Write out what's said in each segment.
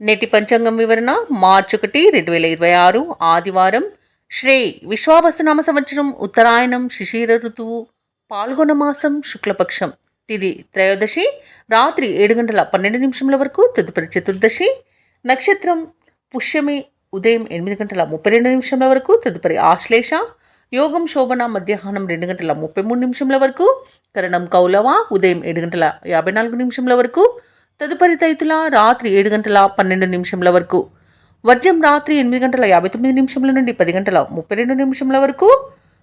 నేటి పంచాంగం వివరణ మార్చి 1, 2026 ఆదివారం. శ్రీ విశ్వావసునామ సంవత్సరం ఉత్తరాయణం, శిశిర ఋతువు, పాల్గొన మాసం, శుక్లపక్షం. తిది త్రయోదశి, రాత్రి 7:12 వరకు. తదుపరి చతుర్దశి. నక్షత్రం పుష్యమి, ఉదయం 8:32 వరకు. తదుపరి ఆశ్లేష. యోగం శోభన, మధ్యాహ్నం 2:33 వరకు. కరణం కౌలవ, ఉదయం 7:54 వరకు. తదుపరి తైతుల, రాత్రి 7:12 వరకు. వర్జం రాత్రి 8:59 నుండి 10:32 వరకు.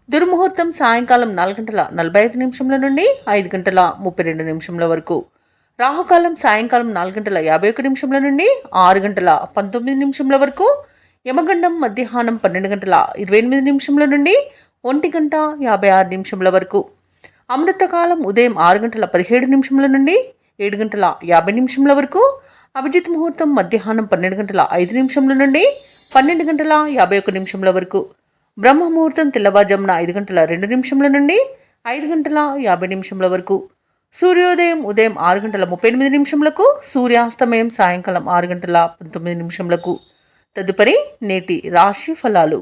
దుర్ముహూర్తం సాయంకాలం 4:45 నుండి 5:32 వరకు. రాహుకాలం సాయంకాలం 4:51 నుండి 6:19 వరకు. యమగండం మధ్యాహ్నం 12:28 నుండి 1:56 వరకు. అమృతకాలం ఉదయం 6:17 నుండి 7:50 వరకు. అభిజిత్ ముహూర్తం మధ్యాహ్నం 12:05 నుండి 12:51 వరకు. బ్రహ్మ ముహూర్తం తెల్లవారుజామున 5:02 నుండి 5:50 వరకు. సూర్యోదయం ఉదయం 6:38 సూర్యాస్తమయం సాయంకాలం 6:19. తదుపరి నేటి రాశి ఫలాలు.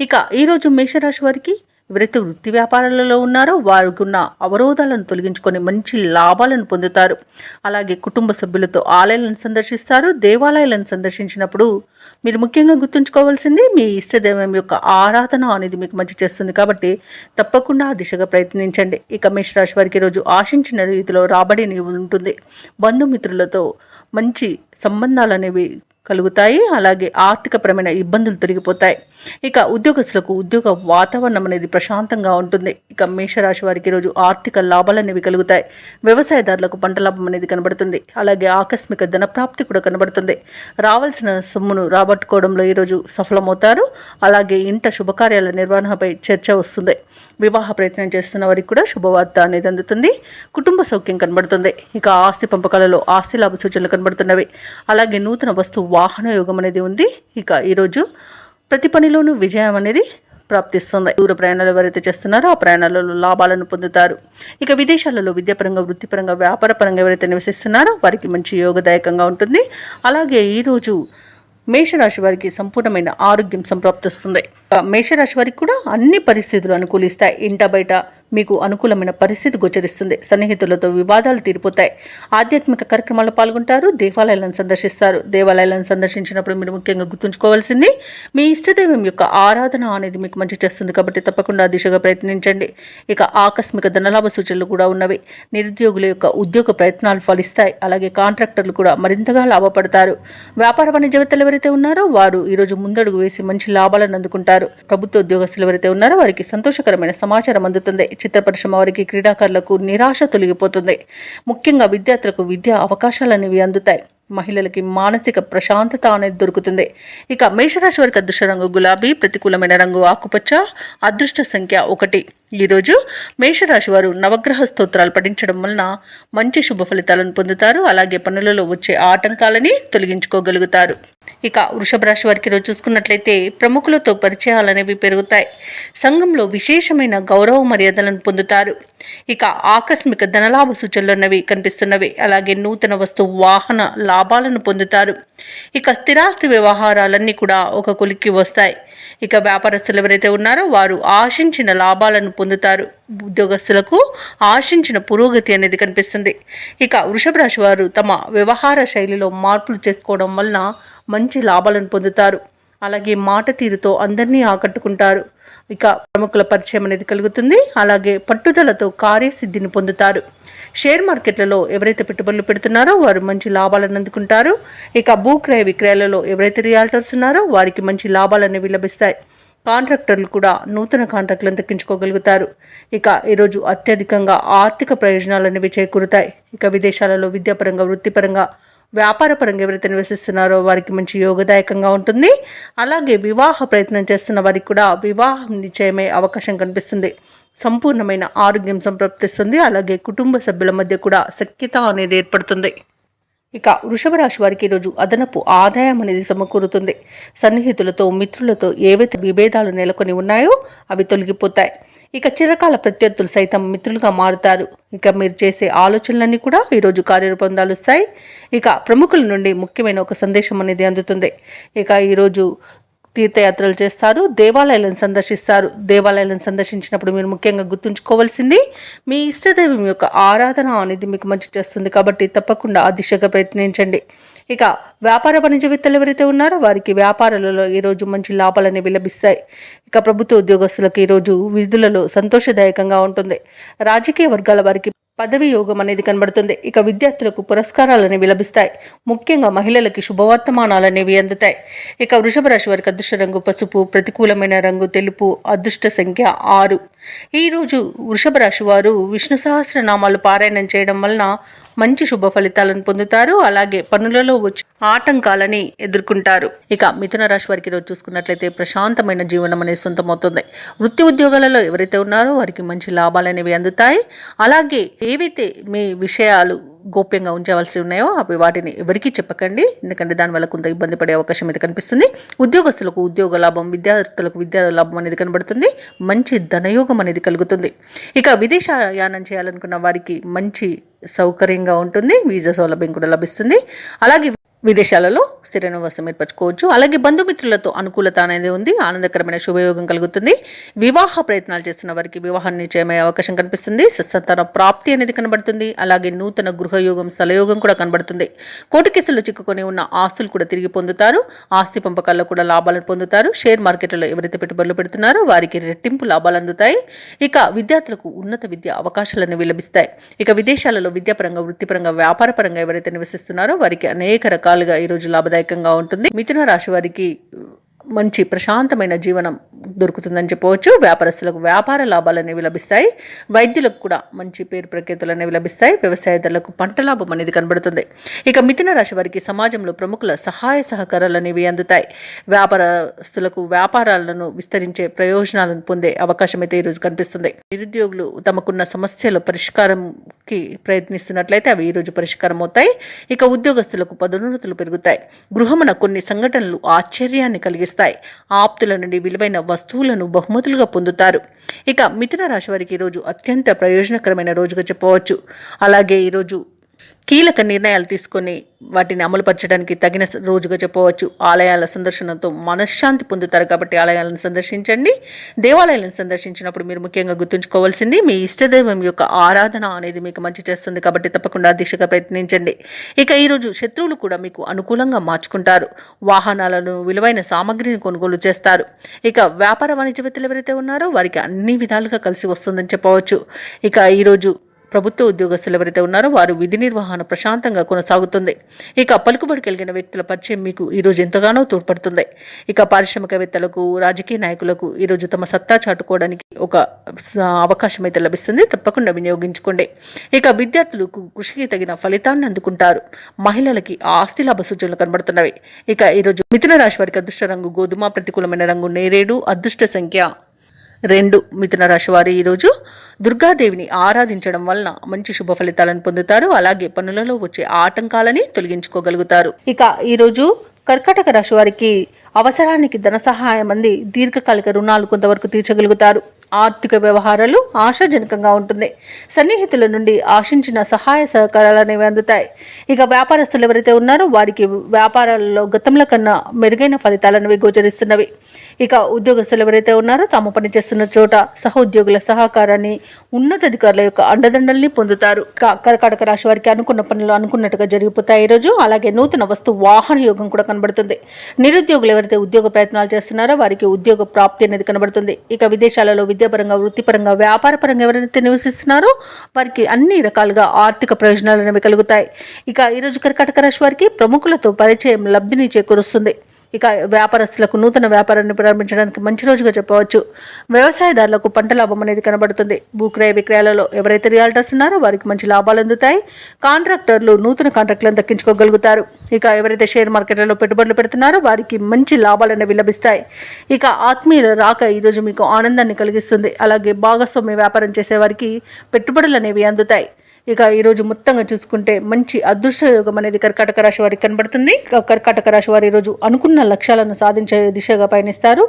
ఇక ఈరోజు మేషరాశి వారికి ఎవరైతే వృత్తి వ్యాపారాలలో ఉన్నారో వారికి ఉన్న అవరోధాలను తొలగించుకొని మంచి లాభాలను పొందుతారు. అలాగే కుటుంబ సభ్యులతో ఆలయాలను సందర్శిస్తారు. దేవాలయాలను సందర్శించినప్పుడు మీరు ముఖ్యంగా గుర్తుంచుకోవాల్సింది మీ ఇష్టదైవం యొక్క ఆరాధన అనేది మీకు మంచి చేస్తుంది. కాబట్టి తప్పకుండా ఆ దిశగా ప్రయత్నించండి. ఇక మేషరాశి వారికి ఈరోజు ఆశించిన రీతిలో రాబడి ఉంటుంది. బంధుమిత్రులతో మంచి సంబంధాలు అనేవి కలుగుతాయి. అలాగే ఆర్థికపరమైన ఇబ్బందులు తొలగిపోతాయి. ఇక ఉద్యోగస్తులకు ఉద్యోగ వాతావరణం అనేది ప్రశాంతంగా ఉంటుంది. ఇక మేషరాశి వారికి ఈరోజు ఆర్థిక లాభాలు అనేవి కలుగుతాయి. వ్యవసాయదారులకు పంట లాభం అనేది కనబడుతుంది. అలాగే ఆకస్మిక ధనప్రాప్తి కూడా కనబడుతుంది. రావాల్సిన సొమ్మును రాబట్టుకోవడంలో ఈరోజు సఫలమవుతారు. అలాగే ఇంట శుభకార్యాల నిర్వహణపై చర్చ వస్తుంది. వివాహ ప్రయత్నం చేస్తున్న వారికి కూడా శుభవార్త అనేది అందుతుంది. కుటుంబ సౌఖ్యం కనబడుతుంది. ఇక ఆస్తి పంపకాలలో ఆస్తి లాభ సూచనలు కనబడుతున్నవి. అలాగే నూతన వస్తు వాహన యోగం అనేది ఉంది. ఇక ఈరోజు ప్రతి పనిలోనూ విజయం అనేది ప్రాప్తిస్తుంది. దూర ప్రయాణాలు ఎవరైతే చేస్తున్నారో ఆ ప్రయాణాలలో లాభాలను పొందుతారు. ఇక విదేశాలలో విద్యాపరంగా, వృత్తిపరంగా, వ్యాపారపరంగా ఎవరైతే నివసిస్తున్నారో వారికి మంచి యోగదాయకంగా ఉంటుంది. అలాగే ఈరోజు మేషరాశి వారికి సంపూర్ణమైన ఆరోగ్యం సంప్రాప్తిస్తుంది. మేషరాశి వారికి కూడా అన్ని పరిస్థితులు అనుకూలిస్తాయి. ఇంట బయట మీకు అనుకూలమైన పరిస్థితి గోచరిస్తుంది. సన్నిహితులతో వివాదాలు తీరిపోతాయి. ఆధ్యాత్మిక కార్యక్రమాల్లో పాల్గొంటారు. దేవాలయాలను సందర్శిస్తారు. దేవాలయాలను సందర్శించినప్పుడు మీరు ముఖ్యంగా గుర్తుంచుకోవాల్సింది మీ ఇష్టదైవం యొక్క ఆరాధన అనేది మీకు మంచి చేస్తుంది. కాబట్టి తప్పకుండా దిశగా ప్రయత్నించండి. ఇక ఆకస్మిక ధనలాభ సూచనలు కూడా ఉన్నవి. నిరుద్యోగుల యొక్క ఉద్యోగ ప్రయత్నాలు ఫలిస్తాయి. అలాగే కాంట్రాక్టర్లు కూడా మరింతగా లాభపడతారు. వ్యాపార వాణిజ్యవేత్తలు ఎవరైతే ఉన్నారో వారు ఈరోజు ముందడుగు వేసి మంచి లాభాలను అందుకుంటారు. ప్రభుత్వ ఉద్యోగస్తులు ఎవరైతే ఉన్నారో వారికి సంతోషకరమైన సమాచారం అందుతుంది. చిత్ర పరిశ్రమ వారికి, క్రీడాకారులకు నిరాశ తొలగిపోతుంది. ముఖ్యంగా విద్యార్థులకు విద్యా అవకాశాలు అనేవి అందుతాయి. మహిళలకి మానసిక ప్రశాంతత అనేది దొరుకుతుంది. ఇక మేషరాశి వారికి అదృష్ట రంగు గులాబీ, ప్రతికూలమైన రంగు ఆకుపచ్చ, అదృష్ట సంఖ్య 1. ఈరోజు మేషరాశి వారు నవగ్రహ స్తోత్రాలు పఠించడం వలన మంచి శుభ ఫలితాలను పొందుతారు. అలాగే పనులలో వచ్చే ఆటంకాలని తొలగించుకోగలుగుతారు. ఇక వృషభ రాశి వారికి ఈరోజు చూసుకున్నట్లయితే ప్రముఖులతో పరిచయాలు అనేవి పెరుగుతాయి. సంఘంలో విశేషమైన గౌరవ మర్యాదలను పొందుతారు. ఇక ఆకస్మిక ధనలాభ సూచనలు అన్నవి కనిపిస్తున్నవి. అలాగే నూతన వస్తు వాహన లాభాలను పొందుతారు. ఇక స్థిరాస్తి వ్యవహారాలన్నీ కూడా ఒక కొలిక్కి వస్తాయి. ఇక వ్యాపారస్తులు ఎవరైతే ఉన్నారో వారు ఆశించిన లాభాలను పొందుతారు. ఉద్యోగస్తులకు ఆశించిన పురోగతి అనేది కనిపిస్తుంది. ఇక వృషభ రాశి వారు తమ వ్యవహార శైలిలో మార్పులు చేసుకోవడం వలన మంచి లాభాలను పొందుతారు. అలాగే మాట తీరుతో అందరినీ ఆకట్టుకుంటారు. ఇక ప్రముఖుల పరిచయం అనేది కలుగుతుంది. అలాగే పట్టుదలతో కార్యసిద్ధిని పొందుతారు. షేర్ మార్కెట్లలో ఎవరైతే పెట్టుబడులు పెడుతున్నారో వారు మంచి లాభాలను అందుకుంటారు. ఇక భూక్రయ విక్రయాలలో ఎవరైతే రియాల్టర్స్ ఉన్నారో వారికి మంచి లాభాలు అనేవి లభిస్తాయి. కాంట్రాక్టర్లు కూడా నూతన కాంట్రాక్టులను దక్కించుకోగలుగుతారు. ఇక ఈరోజు అత్యధికంగా ఆర్థిక ప్రయోజనాలు అనేవి చేకూరుతాయి. ఇక విదేశాలలో విద్యాపరంగా, వృత్తిపరంగా, వ్యాపారపరంగా ఎవరైతే నివసిస్తున్నారో వారికి మంచి యోగదాయకంగా ఉంటుంది. అలాగే వివాహ ప్రయత్నం చేస్తున్న వారికి కూడా వివాహం నిశ్చయమే అవకాశం కనిపిస్తుంది. సంపూర్ణమైన ఆరోగ్యం సంప్రాప్తిస్తుంది. అలాగే కుటుంబ సభ్యుల మధ్య కూడా సఖ్యత అనేది ఏర్పడుతుంది. ఇక వృషభ రాశి వారికి ఈరోజు అదనపు ఆదాయం అనేది సమకూరుతుంది. సన్నిహితులతో, మిత్రులతో ఏవైతే విభేదాలు నెలకొని ఉన్నాయో అవి తొలగిపోతాయి. ఇక చిరకాల ప్రత్యర్థులు సైతం మిత్రులుగా మారుతారు. ఇక మీరు చేసే ఆలోచనలన్నీ కూడా ఈరోజు కార్యరూపం దాలుస్తాయి. ఇక ప్రముఖుల నుండి ముఖ్యమైన ఒక సందేశం అనేది అందుతుంది. ఇక ఈరోజు తీర్థయాత్రలు చేస్తారు, దేవాలయాలను సందర్శిస్తారు. దేవాలయాలను సందర్శించినప్పుడు మీరు ముఖ్యంగా గుర్తుంచుకోవాల్సింది మీ ఇష్టదైవం యొక్క ఆరాధన అనేది మీకు మంచి చేస్తుంది. కాబట్టి తప్పకుండా ఆ దిశగా ప్రయత్నించండి. ఇక వ్యాపార వాణిజ్యవేత్తలు ఎవరైతే ఉన్నారో వారికి వ్యాపారాలలో ఈరోజు మంచి లాభాలు అనేవి లభిస్తాయి. ఇక ప్రభుత్వ ఉద్యోగస్తులకు ఈరోజు విధులలో సంతోషదాయకంగా ఉంటుంది. రాజకీయ వర్గాల వారికి పదవి యోగం అనేది కనబడుతుంది. ఇక విద్యార్థులకు పురస్కారాలు అనేవి లభిస్తాయి. ముఖ్యంగా మహిళలకి శుభవర్తమానాలు అనేవి అందుతాయి. ఇక వృషభ రాశి వారికి అదృష్ట రంగు పసుపు, ప్రతికూలమైన రంగు తెలుపు, అదృష్ట సంఖ్య 6. ఈరోజు వృషభ రాశి వారు విష్ణు సహస్రనామాలు పారాయణం చేయడం వలన మంచి శుభ ఫలితాలను పొందుతారు. అలాగే పనులలో వచ్చి ఆటంకాలని ఎదుర్కొంటారు. ఇక మిథున రాశి వారికి ఈరోజు చూసుకున్నట్లయితే ప్రశాంతమైన జీవనం అనేది సొంతమవుతుంది. వృత్తి ఉద్యోగాలలో ఎవరైతే ఉన్నారో వారికి మంచి లాభాలు అనేవి అందుతాయి. అలాగే ఏవైతే మీ విషయాలు గోప్యంగా ఉంచవలసి ఉన్నాయో అవి వాటిని ఎవరికీ చెప్పకండి, ఎందుకంటే దానివల్ల కొంత ఇబ్బంది పడే అవకాశం అయితే కనిపిస్తుంది. ఉద్యోగస్తులకు ఉద్యోగ లాభం, విద్యార్థులకు విద్యా లాభం అనేది కనబడుతుంది. మంచి ధనయోగం అనేది కలుగుతుంది. ఇక విదేశయానం చేయాలనుకున్న వారికి మంచి సౌకర్యంగా ఉంటుంది. వీసా సౌలభ్యం కూడా లభిస్తుంది. అలాగే విదేశాలలో స్థిర నివాసం ఏర్పరచుకోవచ్చు. అలాగే బంధుమిత్రులతో అనుకూలత అనేది ఉంది. ఆనందకరమైన శుభయోగం కలుగుతుంది. వివాహ ప్రయత్నాలు చేస్తున్న వారికి వివాహం నిశ్చయమయ్యే అవకాశం కనిపిస్తుంది. సత్సంతాన ప్రాప్తి అనేది కనబడుతుంది. అలాగే నూతన గృహయోగం, స్థలయోగం కూడా కనబడుతుంది. కోర్టు కేసుల్లో చిక్కుకొని ఉన్న ఆస్తులు కూడా తిరిగి పొందుతారు. ఆస్తి పంపకాల్లో కూడా లాభాలను పొందుతారు. షేర్ మార్కెట్లలో ఎవరైతే పెట్టుబడులు పెడుతున్నారో వారికి రెట్టింపు లాభాలు అందుతాయి. ఇక విద్యార్థులకు ఉన్నత విద్య అవకాశాలను లభిస్తాయి. ఇక విదేశాలలో విద్యాపరంగా, వృత్తిపరంగా, వ్యాపారపరంగా ఎవరైతే నివసిస్తున్నారో వారికి అనేక రకాలుగా ఈరోజు లాభదాయకంగా ఉంటుంది. మిథున రాశి వారికి మంచి ప్రశాంతమైన జీవనం దొరుకుతుందని చెప్పవచ్చు. వ్యాపారస్తులకు వ్యాపార లాభాలు అనేవి లభిస్తాయి. వైద్యులకు కూడా మంచి పేరు ప్రఖ్యాతులు అనేవి లభిస్తాయి. వ్యవసాయదారులకు పంట లాభం అనేది కనబడుతుంది. ఇక మిథున రాశి వారికి సమాజంలో ప్రముఖుల సహాయ సహకారాలు అనేవి అందుతాయి. వ్యాపారస్తులకు వ్యాపారాలను విస్తరించే ప్రయోజనాలను పొందే అవకాశం అయితే ఈరోజు కనిపిస్తుంది. నిరుద్యోగులు తమకున్న సమస్యల పరిష్కారంకి ప్రయత్నిస్తున్నట్లయితే అవి ఈరోజు పరిష్కారం అవుతాయి. ఇక ఉద్యోగస్తులకు పదోన్నతులు పెరుగుతాయి. గృహమున కొన్ని సంఘటనలు ఆశ్చర్యాన్ని కలిగిస్తాయి. ఆప్తుల నుండి విలువైన వస్తువులను బహుమతులుగా పొందుతారు. ఇక మిథున రాశి వారికి ఈరోజు అత్యంత ప్రయోజనకరమైన రోజుగా చెప్పవచ్చు. అలాగే ఈరోజు కీలక నిర్ణయాలు తీసుకొని వాటిని అమలుపరచడానికి తగిన రోజుగా చెప్పవచ్చు. ఆలయాల సందర్శనతో మనశ్శాంతి పొందుతారు. కాబట్టి ఆలయాలను సందర్శించండి. దేవాలయాలను సందర్శించినప్పుడు మీరు ముఖ్యంగా గుర్తుంచుకోవాల్సింది మీ ఇష్టదైవం యొక్క ఆరాధన అనేది మీకు మంచి చేస్తుంది. కాబట్టి తప్పకుండా దిశగా ప్రయత్నించండి. ఇక ఈరోజు శత్రువులు కూడా మీకు అనుకూలంగా మార్చుకుంటారు. వాహనాలను, విలువైన సామగ్రిని కొనుగోలు చేస్తారు. ఇక వ్యాపార వాణిజ్యవేత్తలు ఎవరైతే ఉన్నారో వారికి అన్ని విధాలుగా కలిసి వస్తుందని చెప్పవచ్చు. ఇక ఈరోజు ప్రభుత్వ ఉద్యోగస్తులు ఎవరైతే ఉన్నారో వారు విధి నిర్వహణ ప్రశాంతంగా కొనసాగుతుంది. ఇక పలుకుబడి కలిగిన వ్యక్తుల పరిచయం మీకు ఈరోజు ఎంతగానో తోడ్పడుతుంది. ఇక పారిశ్రామికవేత్తలకు, రాజకీయ నాయకులకు ఈరోజు తమ సత్తా చాటుకోవడానికి ఒక అవకాశం అయితే లభిస్తుంది. తప్పకుండా వినియోగించుకోండి. ఇక విద్యార్థులకు కృషికి తగిన ఫలితాన్ని అందుకుంటారు. మహిళలకి ఆస్తి లాభ సూచనలు కనబడుతున్నవి. ఇక ఈరోజు మిథున రాశి వారికి అదృష్ట రంగు గోధుమ, ప్రతికూలమైన రంగు నేరేడు, అదృష్ట సంఖ్య 2. మిథున రాశి వారు ఈరోజు దుర్గాదేవిని ఆరాధించడం వలన మంచి శుభ ఫలితాలను పొందుతారు. అలాగే పనులలో వచ్చే ఆటంకాలని తొలగించుకోగలుగుతారు. ఇక ఈరోజు కర్కాటక రాశి వారికి అవసరానికి ధన సహాయం అంది దీర్ఘకాలిక రుణాలు కొంతవరకు తీర్చగలుగుతారు. ఆర్థిక వ్యవహారాలు ఆశాజనకంగా ఉంటుంది. సన్నిహితుల నుండి ఆశించిన సహాయ సహకారాలు అనేవి అందుతాయి. ఇక వ్యాపారస్తులు ఎవరైతే ఉన్నారో వారికి వ్యాపారాలలో గతంలో కన్నా మెరుగైన ఫలితాలను గోచరిస్తున్నవి. ఇక ఉద్యోగస్తులు ఎవరైతే ఉన్నారో తాము పనిచేస్తున్న చోట సహోద్యోగుల సహకారాన్ని, ఉన్నతాధికారుల యొక్క అండదండల్ని పొందుతారు. కర్కాటక రాశి వారికి అనుకున్న పనులు అనుకున్నట్టుగా జరిగిపోతాయి ఈరోజు. అలాగే నూతన వస్తు వాహన యోగం కూడా కనబడుతుంది. నిరుద్యోగులు ఎవరైతే ఉద్యోగ ప్రయత్నాలు చేస్తున్నారో వారికి ఉద్యోగ ప్రాప్తి అనేది కనబడుతుంది. ఇక విదేశాలలో విద్యాపరంగా, వృత్తిపరంగా, వ్యాపారపరంగా ఎవరైతే నివసిస్తున్నారో వారికి అన్ని రకాలుగా ఆర్థిక ప్రయోజనాలు అనేవి కలుగుతాయి. ఇక ఈరోజు కర్కాటక రాశి వారికి ప్రముఖులతో పరిచయం లబ్ధిని చేకూరుస్తుంది. ఇక వ్యాపారస్తులకు నూతన వ్యాపారాన్ని ప్రారంభించడానికి మంచి రోజుగా చెప్పవచ్చు. వ్యవసాయదారులకు పంట లాభం అనేది కనబడుతుంది. భూక్రయ విక్రయాలలో ఎవరైతే రియాల్టర్స్ ఉన్నారో వారికి మంచి లాభాలు అందుతాయి. కాంట్రాక్టర్లు నూతన కాంట్రాక్టులను దక్కించుకోగలుగుతారు. ఇక ఎవరైతే షేర్ మార్కెట్లలో పెట్టుబడులు పెడుతున్నారో వారికి మంచి లాభాలు అనేవి లభిస్తాయి. ఇక ఆత్మీయుల రాక ఈరోజు మీకు ఆనందాన్ని కలిగిస్తుంది. అలాగే భాగస్వామ్య వ్యాపారం చేసే వారికి పెట్టుబడులు అనేవి అందుతాయి. ఇక ఈరోజు మొత్తంగా చూసుకుంటే మంచి అదృష్ట యోగం అనేది కర్కాటక రాశి వారికి కనబడుతుంది. కర్కాటక రాశి వారు ఈరోజు అనుకున్న లక్ష్యాలను సాధించే దిశగా పయనిస్తారు.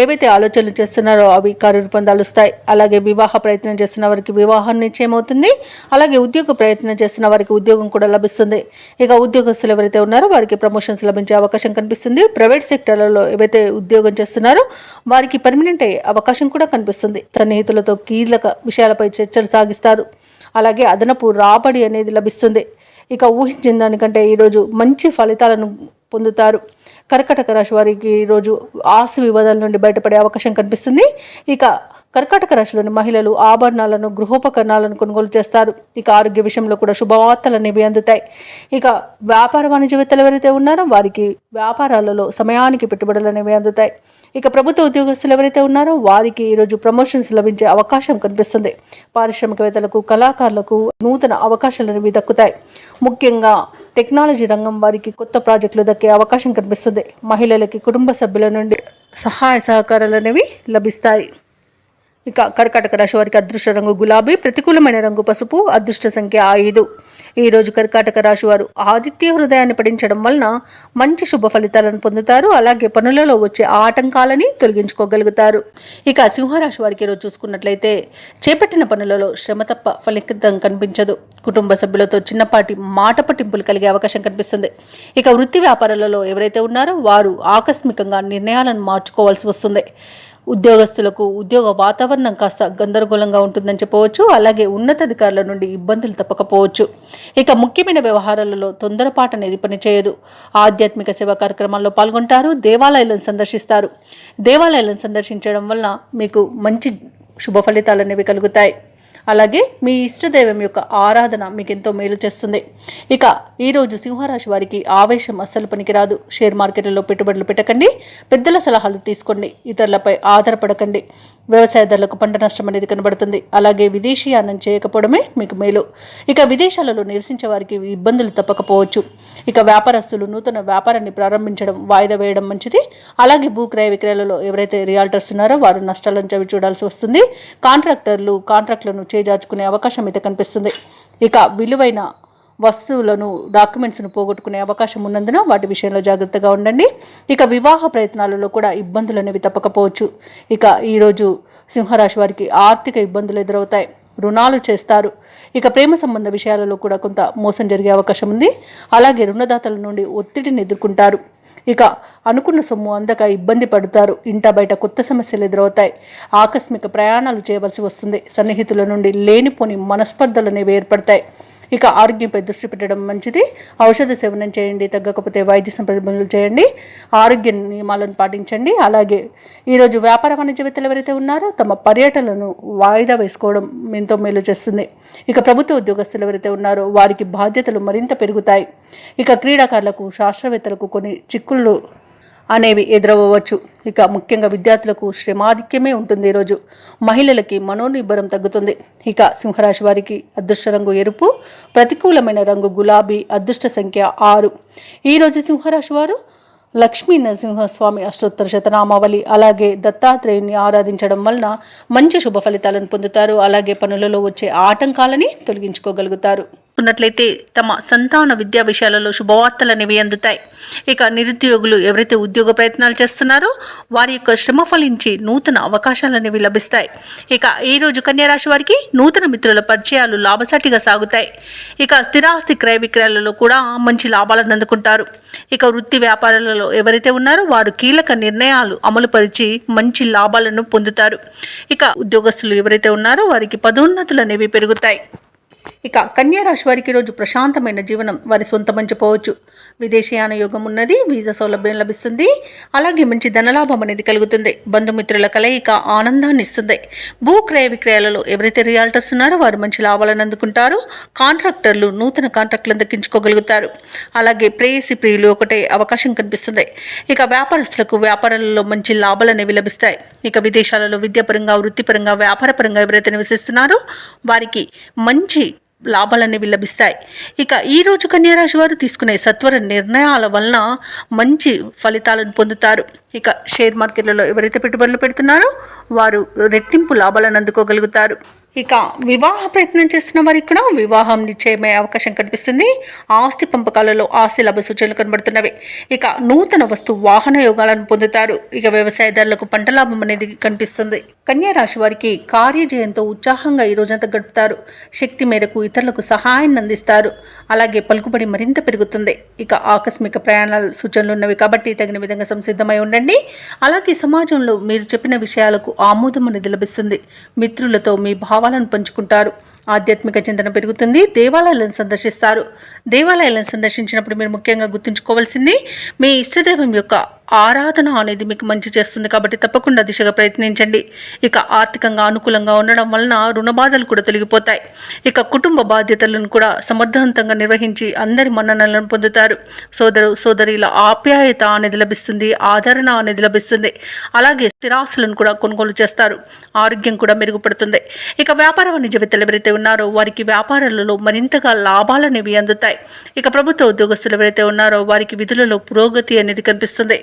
ఏవైతే ఆలోచనలు చేస్తున్నారో అవి కార్యరూపం దాలుస్తాయి. అలాగే వివాహ ప్రయత్నం చేస్తున్న వారికి వివాహం నిశ్చయం అవుతుంది. అలాగే ఉద్యోగ ప్రయత్నం చేస్తున్న వారికి ఉద్యోగం కూడా లభిస్తుంది. ఇక ఉద్యోగస్తులు ఎవరైతే ఉన్నారో వారికి ప్రమోషన్స్ లభించే అవకాశం కనిపిస్తుంది. ప్రైవేట్ సెక్టర్లలో ఏవైతే ఉద్యోగం చేస్తున్నారో వారికి పర్మనెంట్ అయ్యే అవకాశం కూడా కనిపిస్తుంది. సన్నిహితులతో కీలక విషయాలపై చర్చలు సాగిస్తారు. అలాగే అదనపు రాబడి అనేది లభిస్తుంది. ఇక ఊహించిన దానికంటే ఈరోజు మంచి ఫలితాలను పొందుతారు. కర్కాటక రాశి వారికి ఈరోజు ఆస్తి వివాదాల నుండి బయటపడే అవకాశం కనిపిస్తుంది. ఇక కర్కాటక రాశిలోని మహిళలు ఆభరణాలను, గృహోపకరణాలను కొనుగోలు చేస్తారు. ఇక ఆరోగ్య విషయంలో కూడా శుభవార్తలు అనేవి అందుతాయి. ఇక వ్యాపార వాణిజ్యవేత్తలు ఎవరైతే ఉన్నారో వారికి వ్యాపారాలలో సమయానికి పెట్టుబడులు అనేవి అందుతాయి. ఇక ప్రభుత్వ ఉద్యోగస్తులు ఎవరైతే ఉన్నారో వారికి ఈరోజు ప్రమోషన్స్ లభించే అవకాశం కనిపిస్తుంది. పారిశ్రామికవేత్తలకు, కళాకారులకు నూతన అవకాశాలు అనేవి దక్కుతాయి. ముఖ్యంగా టెక్నాలజీ రంగం వారికి కొత్త ప్రాజెక్టులు దక్కే అవకాశం కనిపిస్తుంది. మహిళలకి కుటుంబ సభ్యుల నుండి సహాయ సహకారాలు అనేవి లభిస్తాయి. ఇక కర్కాటక రాశి వారికి అదృష్ట రంగు గులాబీ, ప్రతికూలమైన రంగు పసుపు, అదృష్ట సంఖ్య 5. ఈరోజు కర్కాటక రాశి వారు ఆదిత్య హృదయాన్ని పఠించడం వలన మంచి శుభ ఫలితాలను పొందుతారు. అలాగే పనులలో వచ్చే ఆటంకాలని తొలగించుకోగలుగుతారు. ఇక సింహరాశి వారికి ఈరోజు చూసుకున్నట్లయితే చేపట్టిన పనులలో శ్రమ తప్ప ఫలితం కనిపించదు. కుటుంబ సభ్యులతో చిన్నపాటి మాట పట్టింపులు కలిగే అవకాశం కనిపిస్తుంది. ఇక వృత్తి వ్యాపారాలలో ఎవరైతే ఉన్నారో వారు ఆకస్మికంగా నిర్ణయాలను మార్చుకోవాల్సి వస్తుంది. ఉద్యోగస్తులకు ఉద్యోగ వాతావరణం కాస్త గందరగోళంగా ఉంటుందని చెప్పవచ్చు. అలాగే ఉన్నతాధికారుల నుండి ఇబ్బందులు తప్పకపోవచ్చు. ఇక ముఖ్యమైన వ్యవహారాలలో తొందరపాటు అనేది పనిచేయదు. ఆధ్యాత్మిక సేవా కార్యక్రమాల్లో పాల్గొంటారు. దేవాలయాలను సందర్శిస్తారు. దేవాలయాలను సందర్శించడం వలన మీకు మంచి శుభ ఫలితాలు అనేవి కలుగుతాయి. అలాగే మీ ఇష్టదైవం యొక్క ఆరాధన మీకు ఎంతో మేలు చేస్తుంది. ఇక ఈరోజు సింహరాశి వారికి ఆవేశం అస్సలు పనికిరాదు. షేర్ మార్కెట్లలో పెట్టుబడులు పెట్టకండి. పెద్దల సలహాలు తీసుకోండి. ఇతరులపై ఆధారపడకండి. వ్యవసాయదారులకు పంట నష్టం అనేది కనబడుతుంది. అలాగే విదేశీయానం చేయకపోవడమే మీకు మేలు. ఇక విదేశాలలో నివసించే వారికి ఇబ్బందులు తప్పకపోవచ్చు. ఇక వ్యాపారస్తులు నూతన వ్యాపారాన్ని ప్రారంభించడం వాయిదా వేయడం మంచిది. అలాగే భూక్రయ విక్రయాలలో ఎవరైతే రియాల్టర్స్ ఉన్నారో వారు నష్టాలను చవి చూడాల్సి వస్తుంది. కాంట్రాక్టులను చేజార్చుకునే అవకాశం అయితే కనిపిస్తుంది. ఇక విలువైన వస్తువులను, డాక్యుమెంట్స్ను పోగొట్టుకునే అవకాశం ఉన్నందున వాటి విషయంలో జాగ్రత్తగా ఉండండి. ఇక వివాహ ప్రయత్నాలలో కూడా ఇబ్బందులు అనేవి తప్పకపోవచ్చు. ఇక ఈరోజు సింహరాశి వారికి ఆర్థిక ఇబ్బందులు ఎదురవుతాయి. రుణాలు చేస్తారు. ఇక ప్రేమ సంబంధ విషయాలలో కూడా కొంత మోసం జరిగే అవకాశం ఉంది. అలాగే రుణదాతల నుండి ఒత్తిడిని ఎదుర్కొంటారు. ఇక అనుకున్న సొమ్ము అందక ఇబ్బంది పడతారు. ఇంట బయట కొత్త సమస్యలు ఎదురవుతాయి. ఆకస్మిక ప్రయాణాలు చేయవలసి వస్తుంది. సన్నిహితుల నుండి లేనిపోని మనస్పర్ధలు అనేవి ఏర్పడతాయి. ఇక ఆరోగ్యంపై దృష్టి పెట్టడం మంచిది. ఔషధ సేవనం చేయండి. తగ్గకపోతే వైద్య సంప్రదింపులు చేయండి. ఆరోగ్య నియమాలను పాటించండి. అలాగే ఈరోజు వ్యాపార వాణిజ్యవేత్తలు ఎవరైతే ఉన్నారో తమ పర్యటనలను వాయిదా వేసుకోవడం ఎంతో మేలు చేస్తుంది. ఇక ప్రభుత్వ ఉద్యోగస్తులు ఎవరైతే ఉన్నారో వారికి బాధ్యతలు మరింత పెరుగుతాయి. ఇక క్రీడాకారులకు, శాస్త్రవేత్తలకు కొన్ని చిక్కుళ్ళు అనేవి ఎదురవ్వచ్చు. ఇక ముఖ్యంగా విద్యార్థులకు శ్రమాధిక్యమే ఉంటుంది. ఈరోజు మహిళలకి మనోనిబ్బరం తగ్గుతుంది. ఇక సింహరాశి వారికి అదృష్ట రంగు ఎరుపు, ప్రతికూలమైన రంగు గులాబీ, అదృష్ట సంఖ్య 6. ఈరోజు సింహరాశి వారు లక్ష్మీ నరసింహస్వామి అష్టోత్తర శతనామావళి అలాగే దత్తాత్రేయుని ఆరాధించడం వలన మంచి శుభ ఫలితాలను పొందుతారు. అలాగే పనులలో వచ్చే ఆటంకాలని తొలగించుకోగలుగుతారు. ఉన్నట్లయితే తమ సంతాన విద్యా విషయాలలో శుభవార్తలు అనేవి అందుతాయి. ఇక నిరుద్యోగులు ఎవరైతే ఉద్యోగ ప్రయత్నాలు చేస్తున్నారో వారి యొక్క శ్రమ ఫలించి నూతన అవకాశాలు అనేవి లభిస్తాయి. ఇక ఈరోజు కన్యారాశి వారికి నూతన మిత్రుల పరిచయాలు లాభసాటిగా సాగుతాయి. ఇక స్థిరాస్తి క్రయ విక్రయాలలో కూడా మంచి లాభాలను అందుకుంటారు. ఇక వృత్తి వ్యాపారాలలో ఎవరైతే ఉన్నారో వారు కీలక నిర్ణయాలు అమలుపరిచి మంచి లాభాలను పొందుతారు. ఇక ఉద్యోగస్తులు ఎవరైతే ఉన్నారో వారికి పదోన్నతులు అనేవి పెరుగుతాయి. ఇక కన్యా రాశి వారికి ఈరోజు ప్రశాంతమైన జీవనం వారి సొంతమని చెప్పవచ్చు. విదేశీయాన యోగం ఉన్నది. వీసా సౌలభ్యం లభిస్తుంది. అలాగే మంచి ధనలాభం అనేది కలుగుతుంది. బంధుమిత్రుల కలయిక ఆనందాన్ని ఇస్తుంది. భూక్రయ విక్రయాలలో ఎవరైతే రియాల్టర్స్ ఉన్నారో వారు మంచి లాభాలను అందుకుంటారు. కాంట్రాక్టర్లు నూతన కాంట్రాక్టులను దక్కించుకోగలుగుతారు. అలాగే ప్రేయసి ప్రియులు ఒకటే అవకాశం కనిపిస్తుంది. ఇక వ్యాపారస్తులకు వ్యాపారాలలో మంచి లాభాలు అనేవి లభిస్తాయి. ఇక విదేశాలలో విద్యాపరంగా, వృత్తిపరంగా, వ్యాపారపరంగా ఎవరైతే నివసిస్తున్నారో వారికి మంచి లాభాలు అనేవి లభిస్తాయి. ఇక ఈరోజు కన్యారాశి వారు తీసుకునే సత్వర నిర్ణయాల వలన మంచి ఫలితాలను పొందుతారు. ఇక షేర్ మార్కెట్లలో ఎవరైతే పెట్టుబడులు పెడుతున్నారో వారు రెట్టింపు లాభాలను అందుకోగలుగుతారు. ఇక వివాహ ప్రయత్నం చేస్తున్న వారికి కూడా వివాహం నిశ్చయమయ్యే అవకాశం కనిపిస్తుంది. ఆస్తి పంపకాలలో ఆస్తి లాభ సూచనలు కనబడుతున్నవి. ఇక నూతన వస్తు వాహన యోగాలను పొందుతారు. ఇక వ్యవసాయదారులకు పంట లాభం అనేది కనిపిస్తుంది. కన్యా రాశి వారికి కార్యజయంతో ఉత్సాహంగా ఈ రోజంతా గడుపుతారు. శక్తి మేరకు ఇతరులకు సహాయాన్ని అందిస్తారు. అలాగే పలుకుబడి మరింత పెరుగుతుంది. ఇక ఆకస్మిక ప్రయాణాల సూచనలు ఉన్నవి కాబట్టి తగిన విధంగా సంసిద్ధమై ఉండండి. అలాగే సమాజంలో మీరు చెప్పిన విషయాలకు ఆమోదం అనేది లభిస్తుంది. మిత్రులతో మీ భావాలను పంచుకుంటారు. ఆధ్యాత్మిక చింతన పెరుగుతుంది. దేవాలయాలను సందర్శిస్తారు. దేవాలయాలను సందర్శించినప్పుడు మీరు ముఖ్యంగా గుర్తుంచుకోవాల్సింది మీ ఇష్టదైవం యొక్క ఆరాధన అనేది మీకు మంచి చేస్తుంది కాబట్టి తప్పకుండా దిశగా ప్రయత్నించండి. ఇక ఆర్థికంగా అనుకూలంగా ఉండడం వలన రుణ బాధలు కూడా తొలగిపోతాయి. ఇక కుటుంబ బాధ్యతలను కూడా సమర్థవంతంగా నిర్వహించి అందరి మన్ననలను పొందుతారు. సోదరుల ఆప్యాయత అనేది లభిస్తుంది. ఆదరణ అనేది లభిస్తుంది. అలాగే స్థిరాస్తులను కూడా కొనుగోలు చేస్తారు. ఆరోగ్యం కూడా మెరుగుపడుతుంది. ఇక వ్యాపార వాణిజ్యవేత్తలు ఎవరైతే ఉన్నారో వారికి వ్యాపారాలలో మరింతగా లాభాలు అనేవి అందుతాయి. ఇక ప్రభుత్వ ఉద్యోగస్తులు ఎవరైతే ఉన్నారో వారికి విధులలో పురోగతి అనేది కనిపిస్తుంది.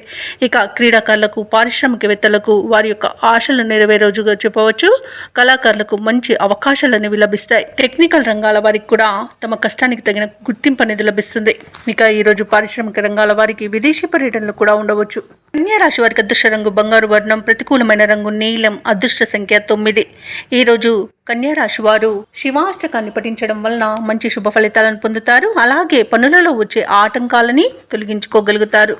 ఇక క్రీడాకారులకు పారిశ్రామికవేత్తలకు వారి యొక్క ఆశలు నెరవేరే రోజుగా చెప్పవచ్చు. కళాకారులకు మంచి అవకాశాలు అనేవి లభిస్తాయి. టెక్నికల్ రంగాల వారికి కూడా తమ కష్టానికి తగిన గుర్తింపు అనేది లభిస్తుంది. ఇక ఈరోజు పారిశ్రామిక రంగాల వారికి విదేశీ పర్యటనలు కూడా ఉండవచ్చు. కన్యా రాశి వారికి అదృష్ట రంగు బంగారు వర్ణం, ప్రతికూలమైన రంగు నీలం, అదృష్ట సంఖ్య 9. ఈరోజు కన్యా రాశి వారు శివాష్టకాన్ని పఠించడం వలన మంచి శుభ ఫలితాలను పొందుతారు. అలాగే పనులలో వచ్చే ఆటంకాలని తొలగించుకోగలుగుతారు.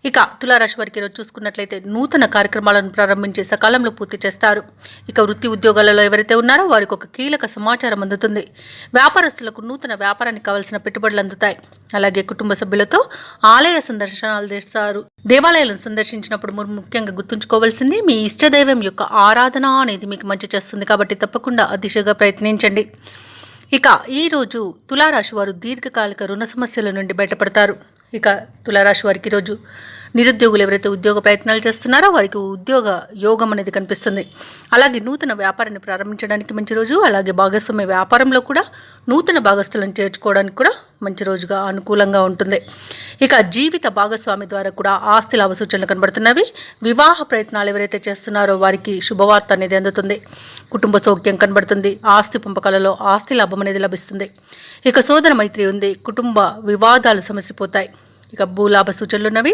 ఇక తులారాశి వారికి ఈరోజు చూసుకున్నట్లయితే నూతన కార్యక్రమాలను ప్రారంభించి సకాలంలో పూర్తి చేస్తారు. ఇక వృత్తి ఉద్యోగాలలో ఎవరైతే ఉన్నారో వారికి ఒక కీలక సమాచారం అందుతుంది. వ్యాపారస్తులకు నూతన వ్యాపారానికి కావాల్సిన పెట్టుబడులు అందుతాయి. అలాగే కుటుంబ సభ్యులతో ఆలయ సందర్శనాలు చేస్తారు. దేవాలయాలను సందర్శించినప్పుడు మీరు ముఖ్యంగా గుర్తుంచుకోవాల్సింది మీ ఇష్టదైవం యొక్క ఆరాధన అనేది మీకు మంచి చేస్తుంది కాబట్టి తప్పకుండా ఆ దిశగా ప్రయత్నించండి. ఇక ఈరోజు తులారాశి వారు దీర్ఘకాలిక రుణ సమస్యల నుండి బయటపడతారు. ఇక తులారాశి వారికి ఈరోజు నిరుద్యోగులు ఎవరైతే ఉద్యోగ ప్రయత్నాలు చేస్తున్నారో వారికి ఉద్యోగ యోగం అనేది కనిపిస్తుంది. అలాగే నూతన వ్యాపారాన్ని ప్రారంభించడానికి మంచి రోజు. అలాగే భాగస్వామ్య వ్యాపారంలో కూడా నూతన భాగస్థులను చేర్చుకోవడానికి కూడా మంచి రోజుగా అనుకూలంగా ఉంటుంది. ఇక జీవిత భాగస్వామి ద్వారా కూడా ఆస్తి లాభ సూచనలు కనబడుతున్నవి. వివాహ ప్రయత్నాలు ఎవరైతే చేస్తున్నారో వారికి శుభవార్త అనేది అందుతుంది. కుటుంబ సౌఖ్యం కనబడుతుంది. ఆస్తి పంపకాలలో ఆస్తి లాభం అనేది లభిస్తుంది. ఇక సోదర మైత్రి ఉంది. కుటుంబ వివాదాలు సమసిపోతాయి. ఇక భూలాభ సూచనలు ఉన్నవి.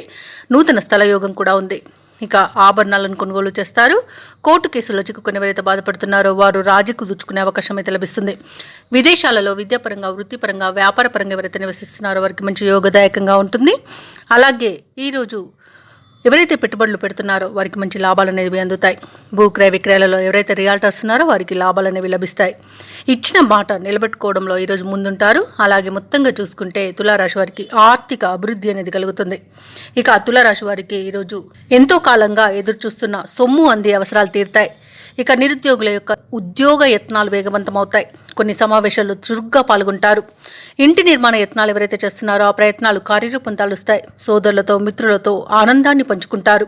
నూతన స్థల యోగం కూడా ఉంది. ఇక ఆభరణాలను కొనుగోలు చేస్తారు. కోర్టు కేసుల్లో చిక్కుకుని ఎవరైతే బాధపడుతున్నారో వారు రాజీకు దుచ్చుకునే అవకాశం అయితే లభిస్తుంది. విదేశాలలో విద్యాపరంగా, వృత్తిపరంగా, వ్యాపారపరంగా ఎవరైతే నివసిస్తున్నారో వారికి మంచి యోగదాయకంగా ఉంటుంది. అలాగే ఈరోజు ఎవరైతే పెట్టుబడులు పెడుతున్నారో వారికి మంచి లాభాలు అనేవి అందుతాయి. భూక్రయ విక్రయాలలో ఎవరైతే రియాల్టర్స్ ఉన్నారో వారికి లాభాలు అనేవి లభిస్తాయి. ఇచ్చిన మాట నిలబెట్టుకోవడంలో ఈరోజు ముందుంటారు. అలాగే మొత్తంగా చూసుకుంటే తులారాశి వారికి ఆర్థిక అభివృద్ధి అనేది కలుగుతుంది. ఇక తులారాశి వారికి ఈరోజు ఎంతో కాలంగా ఎదురు చూస్తున్న సొమ్ము అందే అవసరాలు తీరుతాయి. ఇక నిరుద్యోగుల యొక్క ఉద్యోగ యత్నాలు వేగవంతమవుతాయి. కొన్ని సమావేశాల్లో చురుగ్గా పాల్గొంటారు. ఇంటి నిర్మాణ యత్నాలు ఎవరైతే చేస్తున్నారో ఆ ప్రయత్నాలు కార్యరూపం తాలుస్తాయి. సోదరులతో, మిత్రులతో ఆనందాన్ని పంచుకుంటారు.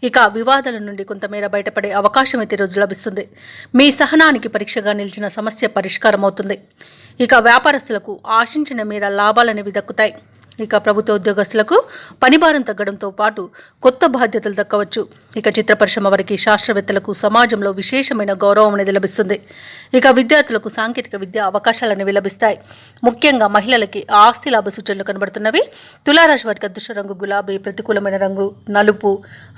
ఇక వివాదాల నుండి కొంతమేర బయటపడే అవకాశం అయితే రోజు లభిస్తుంది. మీ సహనానికి పరీక్షగా నిలిచిన సమస్య పరిష్కారం అవుతుంది. ఇక వ్యాపారస్తులకు ఆశించిన మేర లాభాలనేవి దక్కుతాయి. ఇక ప్రభుత్వ ఉద్యోగస్తులకు పనిభారం తగ్గడంతో పాటు కొత్త బాధ్యతలు దక్కవచ్చు. ఇక చిత్ర పరిశ్రమ వారికి, శాస్త్రవేత్తలకు సమాజంలో విశేషమైన గౌరవం అనేది లభిస్తుంది. ఇక విద్యార్థులకు సాంకేతిక విద్య అవకాశాలు అనేవి లభిస్తాయి. ముఖ్యంగా మహిళలకి ఆస్తి లాభ సూచనలు కనబడుతున్నవి. తులారాశి వారికి అదృష్ట రంగు గులాబీ, ప్రతికూలమైన రంగు నలుపు,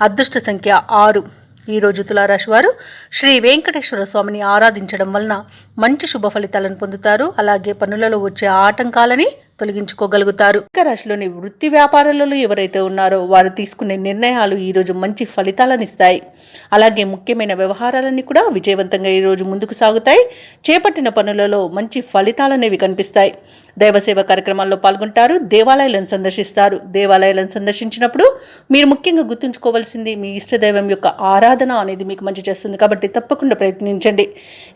అదృష్ట సంఖ్య 6. ఈరోజు తులారాశి వారు శ్రీ వెంకటేశ్వర స్వామిని ఆరాధించడం వలన మంచి శుభ ఫలితాలను పొందుతారు. అలాగే పనులలో వచ్చే ఆటంకాలని తొలగించుకోగలుగుతారు. రాశిలోని వృత్తి వ్యాపారాలలో ఎవరైతే ఉన్నారో వారు తీసుకునే నిర్ణయాలు ఈరోజు మంచి ఫలితాలను ఇస్తాయి. అలాగే ముఖ్యమైన వ్యవహారాలన్నీ కూడా విజయవంతంగా ఈరోజు ముందుకు సాగుతాయి. చేపట్టిన పనులలో మంచి ఫలితాలనేవి కనిపిస్తాయి. దైవసేవ కార్యక్రమాల్లో పాల్గొంటారు. దేవాలయాలను సందర్శిస్తారు. దేవాలయాలను సందర్శించినప్పుడు మీరు ముఖ్యంగా గుర్తుంచుకోవాల్సింది మీ ఇష్టదైవం యొక్క ఆరాధన అనేది మీకు మంచి చేస్తుంది కాబట్టి తప్పకుండా ప్రయత్నించండి.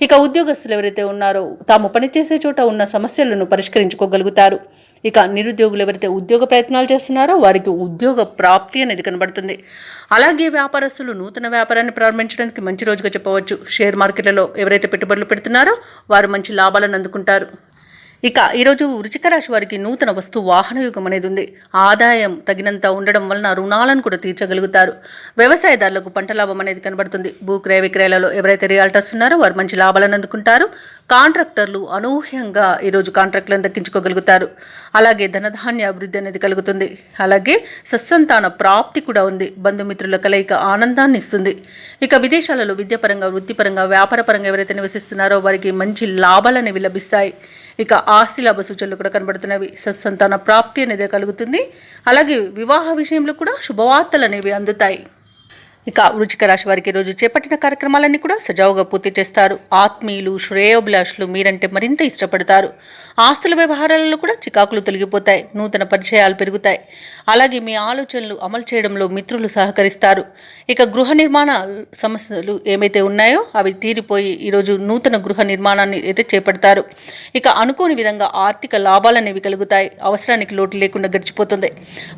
ఇక ఉద్యోగస్తులు ఎవరైతే ఉన్నారో తాము పనిచేసే చోట ఉన్న సమస్యలను పరిష్కరించుకోగలుగుతారు. ఇక నిరుద్యోగులు ఎవరైతే ఉద్యోగ ప్రయత్నాలు చేస్తున్నారో వారికి ఉద్యోగ ప్రాప్తి అనేది కనబడుతుంది. అలాగే వ్యాపారస్తులు నూతన వ్యాపారాన్ని ప్రారంభించడానికి మంచి రోజుగా చెప్పవచ్చు. షేర్ మార్కెట్లలో ఎవరైతే పెట్టుబడులు పెడుతున్నారో వారు మంచి లాభాలను అందుకుంటారు. ఇక ఈరోజు వృశ్చిక రాశి వారికి నూతన వస్తు వాహన యుగం అనేది ఉంది. ఆదాయం తగినంత ఉండడం వలన రుణాలను కూడా తీర్చగలుగుతారు. వ్యవసాయదారులకు పంట లాభం అనేది కనబడుతుంది. భూ క్రయ విక్రయాలలో ఎవరైతే రియాల్టర్స్ ఉన్నారో వారు మంచి లాభాలను అందుకుంటారు. కాంట్రాక్టర్లు అనూహ్యంగా ఈరోజు కాంట్రాక్టులను దక్కించుకోగలుగుతారు. అలాగే ధనధాన్య అభివృద్ధి అనేది కలుగుతుంది. అలాగే సత్సంతాన ప్రాప్తి కూడా ఉంది. బంధుమిత్రుల కలయిక ఆనందాన్ని ఇస్తుంది. ఇక విదేశాలలో విద్యాపరంగా, వృత్తిపరంగా, వ్యాపారపరంగా ఎవరైతే నివసిస్తున్నారో వారికి మంచి లాభాలు అనేవి లభిస్తాయి. ఇక ఆస్తి లాభ సూచనలు కూడా కనబడుతున్నవి. సత్సంతాన ప్రాప్తి అనేది కలుగుతుంది. అలాగే వివాహ విషయంలో కూడా శుభవార్తలు అనేవి అందుతాయి. ఇక వృశ్చిక రాశి వారికి రోజు చేపట్టిన కార్యక్రమాలన్నీ కూడా సజావుగా పూర్తి చేస్తారు. ఆత్మీయులు, శ్రేయోభిలాషులు మీరంటే మరింత ఇష్టపడతారు. ఆస్తుల వ్యవహారాలలో కూడా చికాకులు తొలగిపోతాయి. నూతన పరిచయాలు పెరుగుతాయి. అలాగే మీ ఆలోచనలు అమలు చేయడంలో మిత్రులు సహకరిస్తారు. ఇక గృహ నిర్మాణ సమస్యలు ఏమైతే ఉన్నాయో అవి తీరిపోయి ఈరోజు నూతన గృహ నిర్మాణాన్ని అయితే చేపడతారు. ఇక అనుకోని విధంగా ఆర్థిక లాభాలు అనేవి కలుగుతాయి. అవసరానికి లోటు లేకుండా గడిచిపోతుంది.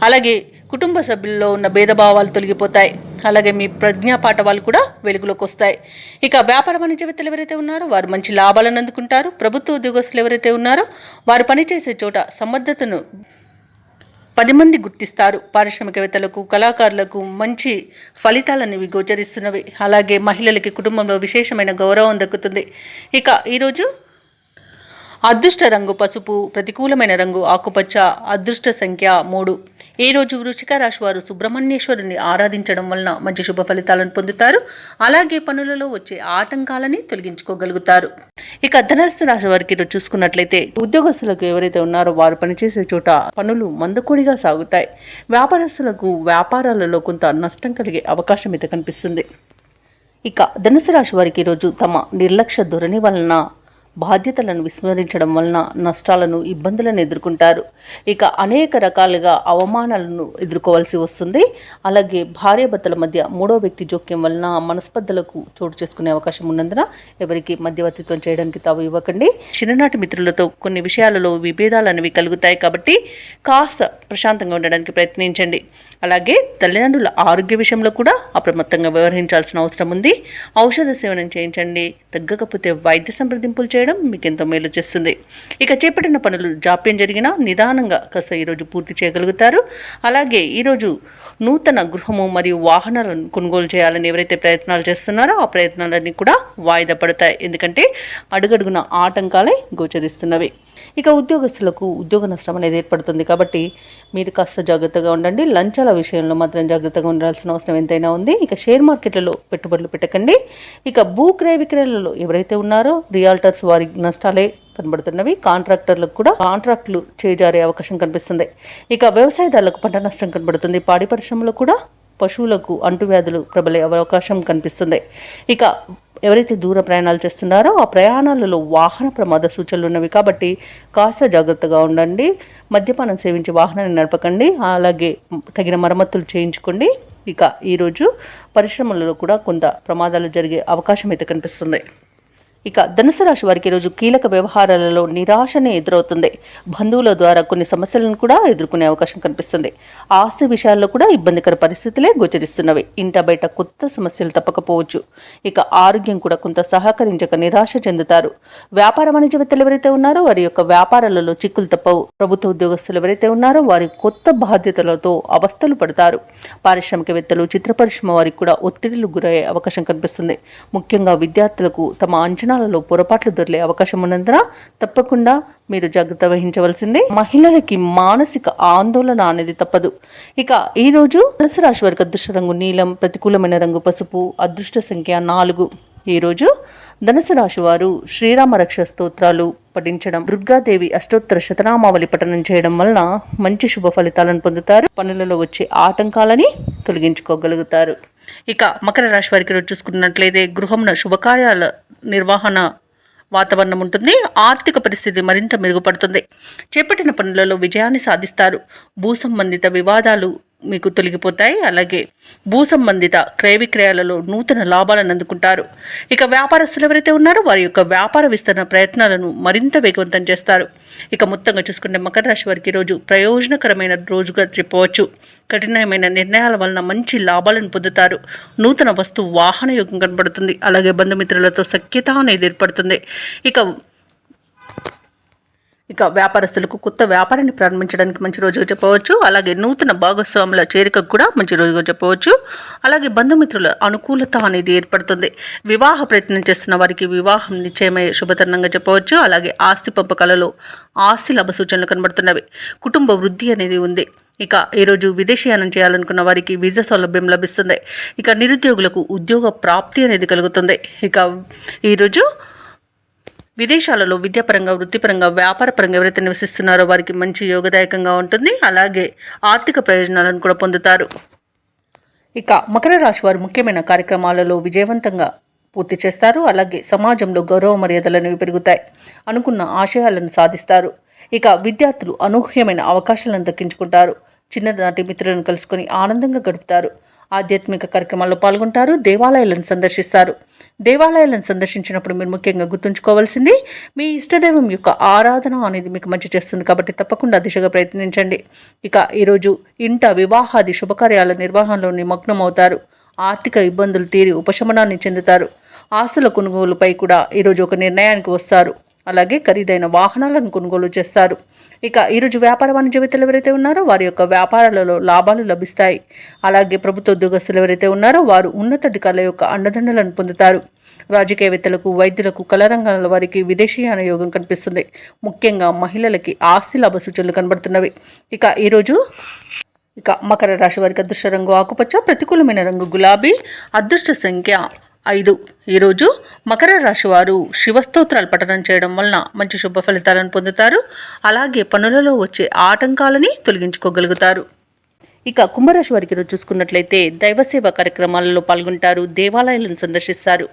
అలాగే కుటుంబ సభ్యుల్లో ఉన్న భేదభావాలు తొలగిపోతాయి. అలాగే మీ ప్రజ్ఞాపాఠవాలు కూడా వెలుగులోకి వస్తాయి. ఇక వ్యాపార వాణిజ్యవేత్తలు ఎవరైతే ఉన్నారో వారు మంచి లాభాలను అందుకుంటారు. ప్రభుత్వ ఉద్యోగస్తులు ఎవరైతే ఉన్నారో వారు పనిచేసే చోట సమర్థతను 10 మంది గుర్తిస్తారు. పారిశ్రామికవేత్తలకు, కళాకారులకు మంచి ఫలితాలనేవి గోచరిస్తున్నవి. అలాగే మహిళలకి కుటుంబంలో విశేషమైన గౌరవం దక్కుతుంది. ఇక ఈరోజు అదృష్ట రంగు పసుపు, ప్రతికూలమైన రంగు ఆకుపచ్చ, అదృష్ట సంఖ్య 3. ఈ రోజు వృశ్చిక రాశి వారు సుబ్రహ్మణ్యేశ్వరుని ఆరాధించడం వలన మంచి శుభ ఫలితాలను పొందుతారు. అలాగే పనులలో వచ్చే ఆటంకాలని తొలగించుకోగలుగుతారు. ఇక ధనస్సు రాశి వారికి ఈరోజు చూసుకున్నట్లయితే ఉద్యోగస్తులకు ఎవరైతే ఉన్నారో వారు పనిచేసే చోట పనులు మందకొడిగా సాగుతాయి. వ్యాపారస్తులకు వ్యాపారాలలో కొంత నష్టం కలిగే అవకాశం అయితే కనిపిస్తుంది. ఇక ధనుసు రాశి వారికి ఈరోజు తమ నిర్లక్ష్య ధోరణి వలన బాధ్యతలను విస్మరించడం వలన నష్టాలను, ఇబ్బందులను ఎదుర్కొంటారు. ఇక అనేక రకాలుగా అవమానాలను ఎదుర్కోవాల్సి వస్తుంది. అలాగే భార్యాభర్తల మధ్య మూడో వ్యక్తి జోక్యం వలన మనస్పర్ధలకు చోటు చేసుకునే అవకాశం ఉన్నందున ఎవరికి మధ్యవర్తిత్వం చేయడానికి తావు ఇవ్వకండి. చిన్ననాటి మిత్రులతో కొన్ని విషయాలలో విభేదాలు అనేవి కలుగుతాయి కాబట్టి కాస్త ప్రశాంతంగా ఉండడానికి ప్రయత్నించండి. అలాగే తల్లిదండ్రుల ఆరోగ్య విషయంలో కూడా అప్రమత్తంగా వ్యవహరించాల్సిన అవసరం ఉంది. ఔషధ సేవనం చేయించండి. తగ్గకపోతే వైద్య సంప్రదింపులు చేయడం మీకు ఎంతో మేలు చేస్తుంది. ఇక చేపట్టిన పనులు జాప్యం జరిగినా నిదానంగా కాస్త ఈరోజు పూర్తి చేయగలుగుతారు. అలాగే ఈరోజు నూతన గృహము మరియు వాహనాలను కొనుగోలు చేయాలని ఎవరైతే ప్రయత్నాలు చేస్తున్నారో ఆ ప్రయత్నాలన్నీ కూడా వాయిదా పడతాయి. ఎందుకంటే అడుగడుగున ఆటంకాలే గోచరిస్తున్నవి. ఇక ఉద్యోగస్తులకు ఉద్యోగ నష్టం అనేది ఏర్పడుతుంది కాబట్టి మీరు కాస్త జాగ్రత్తగా ఉండండి. లంచాల విషయంలో మాత్రం జాగ్రత్తగా ఉండాల్సిన అవసరం ఎంతైనా ఉంది. ఇక షేర్ మార్కెట్లలో పెట్టుబడులు పెట్టకండి. ఇక భూ క్రయ విక్రయాలలో ఎవరైతే ఉన్నారో రియాల్టర్స్ వారి నష్టాలే కనబడుతున్నవి. కాంట్రాక్టర్లకు కూడా కాంట్రాక్టులు చేజారే అవకాశం కనిపిస్తుంది. ఇక వ్యవసాయదారులకు పంట నష్టం కనబడుతుంది. పాడి పరిశ్రమలో కూడా పశువులకు అంటువ్యాధులు ప్రబలే అవకాశం కనిపిస్తుంది. ఇక ఎవరైతే దూర ప్రయాణాలు చేస్తున్నారో ఆ ప్రయాణాలలో వాహన ప్రమాద సూచనలు ఉన్నవి కాబట్టి కాస్త జాగ్రత్తగా ఉండండి. మద్యపానం సేవించి వాహనాన్ని నడపకండి. అలాగే తగిన మరమ్మతులు చేయించుకోండి. ఇక ఈరోజు పరిశ్రమలలో కూడా కొంత ప్రమాదాలు జరిగే అవకాశం అయితే కనిపిస్తుంది. ఇక ధనుసు రాశి వారికి ఈరోజు కీలక వ్యవహారాలలో నిరాశనే ఎదురవుతుంది. బంధువుల ద్వారా కొన్ని సమస్యలను కూడా ఎదుర్కొనే అవకాశం కనిపిస్తుంది. ఆస్తి విషయాల్లో కూడా ఇబ్బందికర పరిస్థితులే గోచరిస్తున్నవి. ఇంట బయట కొత్త సమస్యలు తప్పకపోవచ్చు. ఇక ఆరోగ్యం కూడా కొంత సహకరించక నిరాశ చెందుతారు. వ్యాపార వాణిజ్యవేత్తలు ఎవరైతే ఉన్నారో వారి యొక్క వ్యాపారాలలో చిక్కులు తప్పవు. ప్రభుత్వ ఉద్యోగస్తులు ఎవరైతే ఉన్నారో వారి కొత్త బాధ్యతలతో అవస్థలు పడతారు. పారిశ్రామికవేత్తలు, చిత్ర పరిశ్రమ వారికి కూడా ఒత్తిడిలు గురయ్యే అవకాశం కనిపిస్తుంది. ముఖ్యంగా విద్యార్థులకు తమ అంచనాలలో పొరపాట్లు దొరికే అవకాశం ఉన్నందున తప్పకుండా మీరు జాగ్రత్త వహించవలసిందే. మహిళలకి మానసిక ఆందోళన అనేది తప్పదు. ఇక ఈ రోజు ధనుసు రాశి వారికి అదృష్ట రంగు నీలం, ప్రతికూలమైన రంగు పసుపు, అదృష్ట సంఖ్య 4. ఈ రోజు ధనుసు రాశి వారు శ్రీరామ రక్ష స్తోత్రాలు పఠించడం, దుర్గాదేవి అష్టోత్తర శతనామావళి పఠనం చేయడం వలన మంచి శుభ ఫలితాలను పొందుతారు. పనులలో వచ్చే ఆటంకాలని తొలగించుకోగలుగుతారు. ఇక మకర రాశి వారికి రోజు చూసుకున్నట్లయితే గృహంలో శుభకార్యాల నిర్వహణ వాతావరణం ఉంటుంది. ఆర్థిక పరిస్థితి మరింత మెరుగుపడుతుంది. చేపట్టిన పనులలో విజయాన్ని సాధిస్తారు. భూ సంబంధిత వివాదాలు మీకు తొలగిపోతాయి. అలాగే భూ సంబంధిత క్రయ విక్రయాలలో నూతన లాభాలను అందుకుంటారు. ఇక వ్యాపారస్తులు ఎవరైతే ఉన్నారో వారి యొక్క వ్యాపార విస్తరణ ప్రయత్నాలను మరింత వేగవంతం చేస్తారు. ఇక మొత్తంగా చూసుకుంటే మకర రాశి వారికి రోజు ప్రయోజనకరమైన రోజుగా చెప్పవచ్చు. కఠినమైన నిర్ణయాల వలన మంచి లాభాలను పొందుతారు. నూతన వస్తు వాహన యోగం కనబడుతుంది. అలాగే బంధుమిత్రులతో సఖ్యత అనేది ఏర్పడుతుంది. ఇక వ్యాపారస్తులకు కొత్త వ్యాపారాన్ని ప్రారంభించడానికి మంచి రోజుగా చెప్పవచ్చు. అలాగే నూతన భాగస్వాముల చేరికకు కూడా మంచి రోజుగా చెప్పవచ్చు. అలాగే బంధుమిత్రుల అనుకూలత అనేది ఏర్పడుతుంది. వివాహ ప్రయత్నం చేస్తున్న వారికి వివాహం నిశ్చయమయ్యే శుభతరుణంగా చెప్పవచ్చు. అలాగే ఆస్తి పంపకాలలో ఆస్తి లాభ సూచనలు కనబడుతున్నవి. కుటుంబ వృద్ధి అనేది ఉంది. ఇక ఈరోజు విదేశీయానం చేయాలనుకున్న వారికి వీసా సౌలభ్యం లభిస్తుంది. ఇక నిరుద్యోగులకు ఉద్యోగ ప్రాప్తి అనేది కలుగుతుంది. ఇక ఈరోజు విదేశాలలో విద్యాపరంగా, వృత్తిపరంగా, వ్యాపారపరంగా ఎవరైతే నివసిస్తున్నారో వారికి మంచి యోగదాయకంగా ఉంటుంది. అలాగే ఆర్థిక ప్రయోజనాలను కూడా పొందుతారు. ఇక మకర రాశి వారు ముఖ్యమైన కార్యక్రమాలలో విజయవంతంగా పూర్తి చేస్తారు. అలాగే సమాజంలో గౌరవ మర్యాదలు పెరుగుతాయి. అనుకున్న ఆశయాలను సాధిస్తారు. ఇక విద్యార్థులు అనూహ్యమైన అవకాశాలను దక్కించుకుంటారు. చిన్ననాటి మిత్రులను కలుసుకొని ఆనందంగా గడుపుతారు. ఆధ్యాత్మిక కార్యక్రమాల్లో పాల్గొంటారు. దేవాలయాలను సందర్శిస్తారు. దేవాలయాలను సందర్శించినప్పుడు మీరు ముఖ్యంగా గుర్తుంచుకోవాల్సింది మీ ఇష్టదైవం యొక్క ఆరాధన అనేది మీకు మంచి చేస్తుంది. కాబట్టి తప్పకుండా దిశగా ప్రయత్నించండి. ఇక ఈరోజు ఇంట వివాహాది శుభకార్యాల నిర్వహణలో నిమగ్నమవుతారు. ఆర్థిక ఇబ్బందులు తీరి ఉపశమనాన్ని చెందుతారు. ఆస్తుల కొనుగోలుపై కూడా ఈరోజు ఒక నిర్ణయానికి వస్తారు. అలాగే ఖరీదైన వాహనాలను కొనుగోలు చేస్తారు. ఇక ఈరోజు వ్యాపార వాణిజ్యవేత్తలు ఎవరైతే ఉన్నారో వారి యొక్క వ్యాపారాలలో లాభాలు లభిస్తాయి. అలాగే ప్రభుత్వ ఉద్యోగస్తులు ఎవరైతే ఉన్నారో వారు ఉన్నతాధికారుల యొక్క అండదండలను పొందుతారు. రాజకీయవేత్తలకు, వైద్యులకు, కళారంగాల వారికి విదేశీయాన యోగం కనిపిస్తుంది. ముఖ్యంగా మహిళలకి ఆస్తి లాభ సూచనలు కనబడుతున్నవి. ఇక మకర రాశి వారికి అదృష్ట రంగు ఆకుపచ్చ, ప్రతికూలమైన రంగు గులాబీ, అదృష్ట సంఖ్య 5. ఈరోజు మకర రాశి వారు శివస్తోత్రాలు పఠనం చేయడం వలన మంచి శుభ ఫలితాలను పొందుతారు. అలాగే పనులలో వచ్చే ఆటంకాలని తొలగించుకోగలుగుతారు. ఇక కుంభరాశి వారికి ఈరోజు చూసుకున్నట్లయితే దైవసేవ కార్యక్రమాలలో పాల్గొంటారు. దేవాలయాలను సందర్శిస్తారు.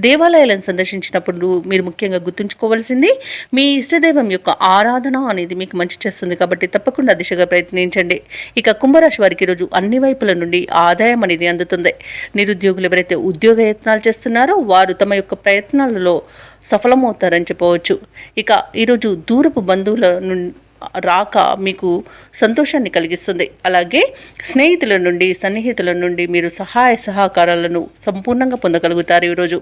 దేవాలయాలను సందర్శించినప్పుడు మీరు ముఖ్యంగా గుర్తుంచుకోవాల్సింది మీ ఇష్టదైవం యొక్క ఆరాధన అనేది మీకు మంచి చేస్తుంది. కాబట్టి తప్పకుండా దిశగా ప్రయత్నించండి. ఇక కుంభరాశి వారికి ఈరోజు అన్ని వైపుల నుండి ఆదాయం అనేది అందుతుంది. నిరుద్యోగులు ఎవరైతే ఉద్యోగ యత్నాలు చేస్తున్నారో వారు తమ యొక్క ప్రయత్నాలలో సఫలమవుతారని చెప్పవచ్చు. ఇక ఈరోజు దూరపు బంధువుల నుండి రాక మీకు సంతోషాన్ని కలిగిస్తుంది. అలాగే స్నేహితుల నుండి, సన్నిహితుల నుండి మీరు సహాయ సహకారాలను సంపూర్ణంగా పొందగలుగుతారు ఈరోజు.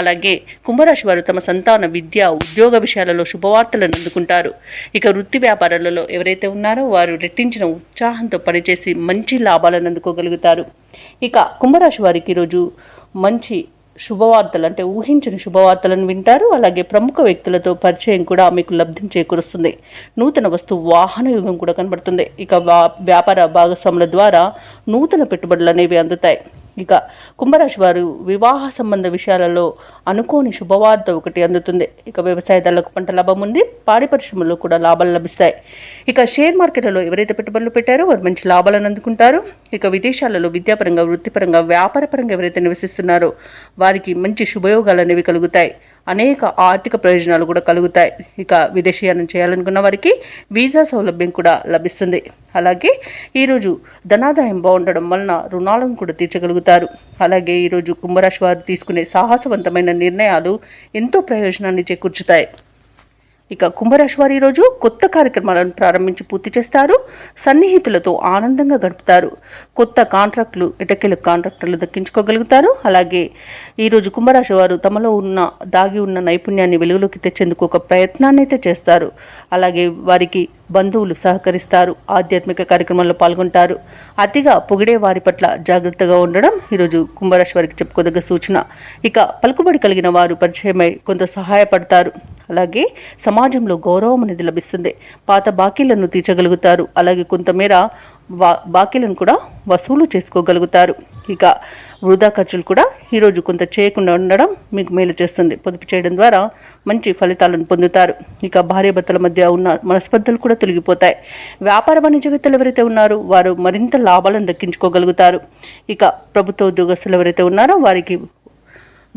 అలాగే కుంభరాశి వారు తమ సంతాన, విద్య, ఉద్యోగ విషయాలలో శుభవార్తలను అందుకుంటారు. ఇక వృత్తి వ్యాపారాలలో ఎవరైతే ఉన్నారో వారు రెట్టించిన ఉత్సాహంతో పనిచేసి మంచి లాభాలను అందుకోగలుగుతారు. ఇక కుంభరాశి వారికి ఈరోజు మంచి శుభవార్తలు అంటే ఊహించిన శుభవార్తలను వింటారు. అలాగే ప్రముఖ వ్యక్తులతో పరిచయం కూడా మీకు లబ్ధిని చేకూరుస్తుంది. నూతన వాహన యుగం కూడా కనబడుతుంది. ఇక వ్యాపార భాగస్వాముల ద్వారా నూతన పెట్టుబడులు అనేవి అందుతాయి. ఇక కుంభరాశి వారు వివాహ సంబంధ విషయాలలో అనుకోని శుభవార్త ఒకటి అందుతుంది. ఇక వ్యవసాయదారులకు పంట లాభం ఉంది. పాడి పరిశ్రమలో కూడా లాభాలు లభిస్తాయి. ఇక షేర్ మార్కెట్లలో ఎవరైతే పెట్టుబడులు పెట్టారో వారు మంచి లాభాలను అందుకుంటారు. ఇక విదేశాలలో విద్యాపరంగా, వృత్తిపరంగా, వ్యాపారపరంగా ఎవరైతే నివసిస్తున్నారో వారికి మంచి శుభయోగాలు అనేవి కలుగుతాయి. అనేక ఆర్థిక ప్రయోజనాలు కూడా కలుగుతాయి. ఇక విదేశీయానం చేయాలనుకున్న వారికి వీసా సౌలభ్యం కూడా లభిస్తుంది. అలాగే ఈరోజు ధనాదాయం బాగుండడం వలన రుణాలను కూడా తీర్చగలుగుతారు. అలాగే ఈరోజు కుంభరాశి వారు తీసుకునే సాహసవంతమైన నిర్ణయాలు ఎంతో ప్రయోజనాన్ని చేకూర్చుతాయి. ఇక కుంభరాశి వారు ఈరోజు కొత్త కార్యక్రమాలను ప్రారంభించి పూర్తి చేస్తారు. సన్నిహితులతో ఆనందంగా గడుపుతారు. కొత్త కాంట్రాక్టులు, ఎటకెలు కాంట్రాక్టర్లు దక్కించుకోగలుగుతారు. అలాగే ఈరోజు కుంభరాశి వారు తమలో దాగి ఉన్న నైపుణ్యాన్ని వెలుగులోకి తెచ్చేందుకు ఒక ప్రయత్నాన్ని అయితే చేస్తారు. అలాగే వారికి బంధువులు సహకరిస్తారు. ఆధ్యాత్మిక కార్యక్రమాల్లో పాల్గొంటారు. అతిగా పొగిడే వారి పట్ల జాగ్రత్తగా ఉండడం ఈరోజు కుంభరాశి వారికి చెప్పుకోదగ్గ సూచన. ఇక పలుకుబడి కలిగిన వారు పరిచయమై కొంత సహాయపడతారు. అలాగే సమాజంలో గౌరవం అనేది లభిస్తుంది. పాత బాకీలను తీర్చగలుగుతారు. అలాగే కొంతమేర బాకీలను కూడా వసూలు చేసుకోగలుగుతారు. ఇక వృధా ఖర్చులు కూడా ఈరోజు కొంత చేయకుండా ఉండడం మీకు మేలు చేస్తుంది. పొదుపు చేయడం ద్వారా మంచి ఫలితాలను పొందుతారు. ఇక భార్యాభర్తల మధ్య ఉన్న మనస్పర్ధలు కూడా తొలగిపోతాయి. వ్యాపార వాణిజ్యవేత్తలు ఎవరైతే ఉన్నారో వారు మరింత లాభాలను దక్కించుకోగలుగుతారు. ఇక ప్రభుత్వ ఉద్యోగస్తులు ఎవరైతే ఉన్నారో వారికి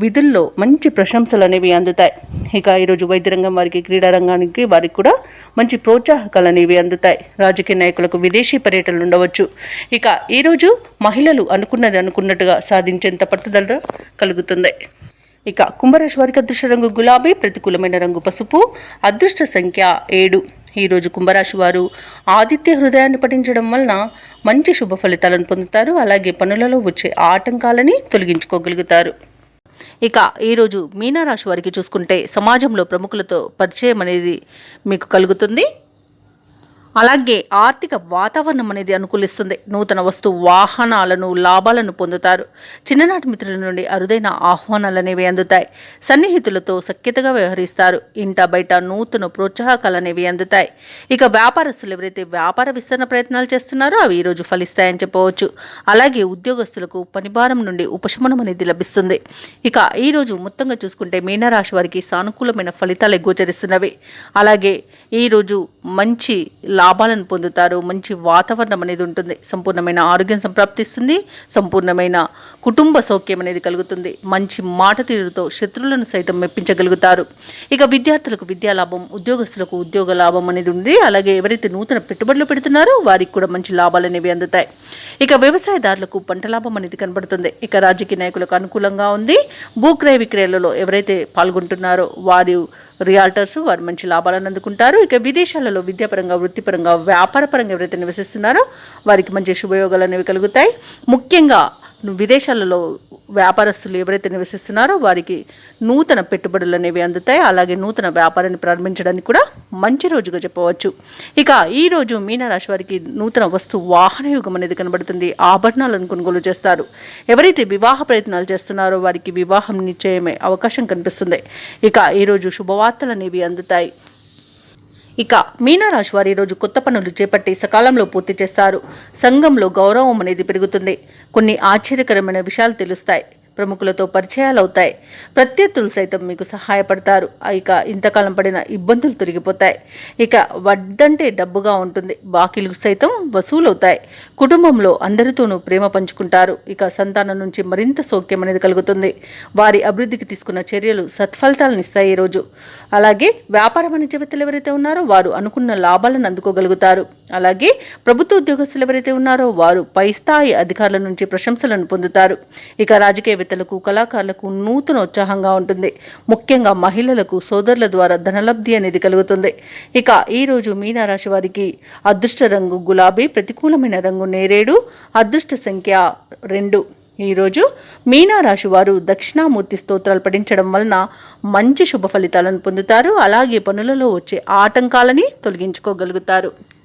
విధుల్లో మంచి ప్రశంసలు అనేవి అందుతాయి. ఇక ఈరోజు వైద్య రంగం వారికి, క్రీడా రంగానికి వారికి కూడా మంచి ప్రోత్సాహకాలు అనేవి అందుతాయి. రాజకీయ నాయకులకు విదేశీ పర్యటనలు ఉండవచ్చు. ఇక ఈరోజు మహిళలు అనుకున్నట్టుగా సాధించేంత పట్టుదల కలుగుతుంది. ఇక కుంభరాశి వారికి అదృష్ట రంగు గులాబీ, ప్రతికూలమైన రంగు పసుపు, అదృష్ట సంఖ్య 7. ఈరోజు కుంభరాశి వారు ఆదిత్య హృదయాన్ని పఠించడం వలన మంచి శుభ ఫలితాలను పొందుతారు. అలాగే పనులలో వచ్చే ఆటంకాలని తొలగించుకోగలుగుతారు. ఇక ఈరోజు మీనరాశి వారికి చూసుకుంటే సమాజంలో ప్రముఖులతో పరిచయం అనేది మీకు కలుగుతుంది. అలాగే ఆర్థిక వాతావరణం అనేది అనుకూలిస్తుంది. నూతన వస్తు వాహనాలను లాభాలను పొందుతారు. చిన్ననాటి మిత్రుల నుండి అరుదైన ఆహ్వానాలు అనేవి అందుతాయి. సన్నిహితులతో సఖ్యతగా వ్యవహరిస్తారు. ఇంట బయట నూతన ప్రోత్సాహకాలు అనేవి అందుతాయి. ఇక వ్యాపారస్తులు ఎవరైతే వ్యాపార విస్తరణ ప్రయత్నాలు చేస్తున్నారో అవి ఈరోజు ఫలిస్తాయని చెప్పవచ్చు. అలాగే ఉద్యోగస్తులకు పనిభారం నుండి ఉపశమనం అనేది లభిస్తుంది. ఇక ఈరోజు మొత్తంగా చూసుకుంటే మీనరాశి వారికి సానుకూలమైన ఫలితాలు గోచరిస్తున్నవి. అలాగే ఈరోజు మంచి లాభాలను పొందుతారు. మంచి వాతావరణం అనేది ఉంటుంది. సంపూర్ణమైన ఆరోగ్యం సంప్రాప్తిస్తుంది. సంపూర్ణమైన కుటుంబ సౌఖ్యం అనేది కలుగుతుంది. మంచి మాట తీరుతో శత్రువులను సైతం మెప్పించగలుగుతారు. ఇక విద్యార్థులకు విద్యా లాభం, ఉద్యోగస్తులకు ఉద్యోగ లాభం అనేది ఉంది. అలాగే ఎవరైతే నూతన పెట్టుబడులు పెడుతున్నారో వారికి కూడా మంచి లాభాలు అనేవి అందుతాయి. ఇక వ్యవసాయదారులకు పంట లాభం అనేది కనబడుతుంది. ఇక రాజకీయ నాయకులకు అనుకూలంగా ఉంది. భూక్రయ విక్రయాలలో ఎవరైతే పాల్గొంటున్నారో వారు రియాల్టర్స్ వారు మంచి లాభాలను అందుకుంటారు. ఇక విదేశాలలో విద్యాపరంగా, వృత్తిపరంగా, వ్యాపారపరంగా ఎవరైతే నివసిస్తున్నారో వారికి మంచి శుభయోగాలు అనేవి కలుగుతాయి. ముఖ్యంగా విదేశాలలో వ్యాపారస్తులు ఎవరైతే నివసిస్తున్నారో వారికి నూతన పెట్టుబడులు అనేవి అందుతాయి. అలాగే నూతన వ్యాపారాన్ని ప్రారంభించడానికి కూడా మంచి రోజుగా చెప్పవచ్చు. ఇక ఈరోజు మీనరాశి వారికి నూతన వస్తు వాహన యుగం అనేది కనబడుతుంది. ఆభరణాలను కొనుగోలు చేస్తారు. ఎవరైతే వివాహ ప్రయత్నాలు చేస్తున్నారో వారికి వివాహం నిశ్చయమే అవకాశం కనిపిస్తుంది. ఇక ఈరోజు శుభవార్తలు అనేవి అందుతాయి. ఇక మీనరాశి వారు ఈరోజు కొత్త పనులు చేపట్టి సకాలంలో పూర్తి చేస్తారు. సంఘంలో గౌరవం అనేది పెరుగుతుంది. కొన్ని ఆశ్చర్యకరమైన విషయాలు తెలుస్తాయి. ప్రముఖులతో పరిచయాలు అవుతాయి. ప్రత్యర్థులు సైతం మీకు సహాయపడతారు. ఇక ఇంతకాలం పడిన ఇబ్బందులు తొలగిపోతాయి. ఇక వడ్డంటే డబ్బుగా ఉంటుంది. బాకీలు సైతం వసూలవుతాయి. కుటుంబంలో అందరితోనూ ప్రేమ పంచుకుంటారు. ఇక సంతానం నుంచి మరింత సౌఖ్యం అనేది కలుగుతుంది. వారి అభివృద్ధికి తీసుకున్న చర్యలు సత్ఫలితాలను ఇస్తాయి ఈరోజు. అలాగే వ్యాపార వాణిజ్యవేత్తలు ఎవరైతే ఉన్నారో వారు అనుకున్న లాభాలను అందుకోగలుగుతారు. అలాగే ప్రభుత్వ ఉద్యోగస్తులు ఎవరైతే ఉన్నారో వారు పై స్థాయి అధికారుల నుంచి ప్రశంసలను పొందుతారు. ఇక రాజకీయవేత్తలకు, కళాకారులకు నూతన ఉత్సాహంగా ఉంటుంది. ముఖ్యంగా మహిళలకు సోదరుల ద్వారా ధనలబ్ధి అనేది కలుగుతుంది. ఇక ఈరోజు మీనరాశి వారికి అదృష్ట రంగు గులాబీ, ప్రతికూలమైన రంగు నేరేడు, అదృష్ట సంఖ్య 2. ఈరోజు మీనరాశి వారు దక్షిణామూర్తి స్తోత్రాలు పఠించడం వలన మంచి శుభ ఫలితాలను పొందుతారు. అలాగే పనులలో వచ్చే ఆటంకాలని తొలగించుకోగలుగుతారు.